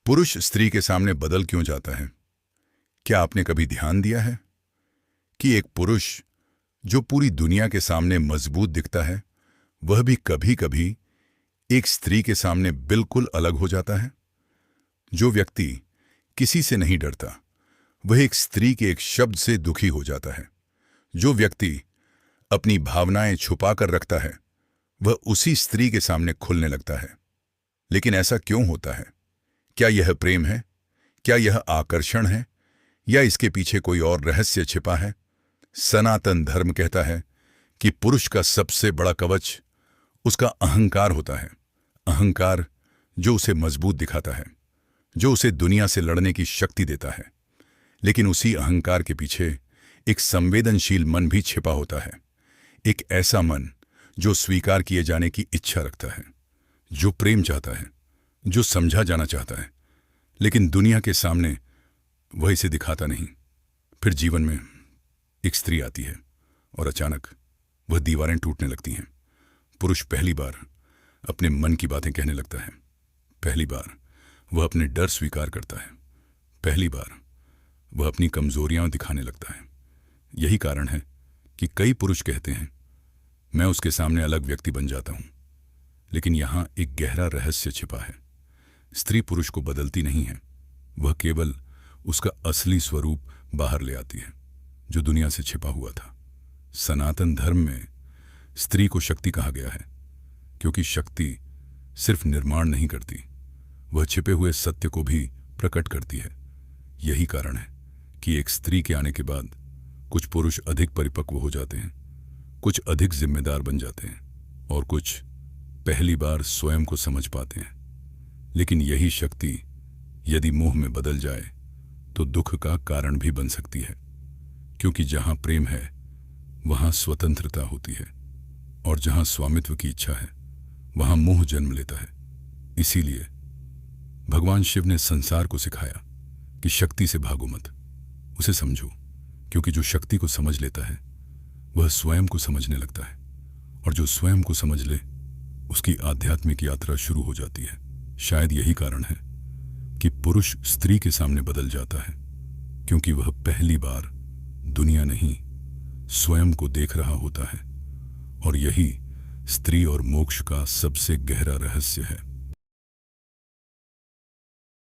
पुरुष स्त्री के सामने बदल क्यों जाता है? क्या आपने कभी ध्यान दिया है कि एक पुरुष जो पूरी दुनिया के सामने मजबूत दिखता है, वह भी कभी कभी एक स्त्री के सामने बिल्कुल अलग हो जाता है। जो व्यक्ति किसी से नहीं डरता, वह एक स्त्री के एक शब्द से दुखी हो जाता है। जो व्यक्ति अपनी भावनाएं छुपा कर रखता है, वह उसी स्त्री के सामने खुलने लगता है। लेकिन ऐसा क्यों होता है? क्या यह प्रेम है? क्या यह आकर्षण है? या इसके पीछे कोई और रहस्य छिपा है? सनातन धर्म कहता है कि पुरुष का सबसे बड़ा कवच उसका अहंकार होता है। अहंकार जो उसे मजबूत दिखाता है, जो उसे दुनिया से लड़ने की शक्ति देता है। लेकिन उसी अहंकार के पीछे एक संवेदनशील मन भी छिपा होता है। एक ऐसा मन जो स्वीकार किए जाने की इच्छा रखता है, जो प्रेम चाहता है, जो समझा जाना चाहता है, लेकिन दुनिया के सामने वह इसे दिखाता नहीं। फिर जीवन में एक स्त्री आती है और अचानक वह दीवारें टूटने लगती हैं। पुरुष पहली बार अपने मन की बातें कहने लगता है। पहली बार वह अपने डर स्वीकार करता है। पहली बार वह अपनी कमजोरियां दिखाने लगता है। यही कारण है कि कई पुरुष कहते हैं, मैं उसके सामने अलग व्यक्ति बन जाता हूं। लेकिन यहां एक गहरा रहस्य छिपा है। स्त्री पुरुष को बदलती नहीं है, वह केवल उसका असली स्वरूप बाहर ले आती है, जो दुनिया से छिपा हुआ था। सनातन धर्म में स्त्री को शक्ति कहा गया है, क्योंकि शक्ति सिर्फ निर्माण नहीं करती, वह छिपे हुए सत्य को भी प्रकट करती है। यही कारण है कि एक स्त्री के आने के बाद कुछ पुरुष अधिक परिपक्व हो जाते हैं, कुछ अधिक जिम्मेदार बन जाते हैं, और कुछ पहली बार स्वयं को समझ पाते हैं। लेकिन यही शक्ति यदि मोह में बदल जाए तो दुख का कारण भी बन सकती है, क्योंकि जहां प्रेम है वहां स्वतंत्रता होती है, और जहां स्वामित्व की इच्छा है वहां मोह जन्म लेता है। इसीलिए भगवान शिव ने संसार को सिखाया कि शक्ति से भागो मत, उसे समझो, क्योंकि जो शक्ति को समझ लेता है वह स्वयं को समझने लगता है, और जो स्वयं को समझ ले उसकी आध्यात्मिक यात्रा शुरू हो जाती है। शायद यही कारण है कि पुरुष स्त्री के सामने बदल जाता है, क्योंकि वह पहली बार दुनिया नहीं, स्वयं को देख रहा होता है। और यही स्त्री और मोक्ष का सबसे गहरा रहस्य है।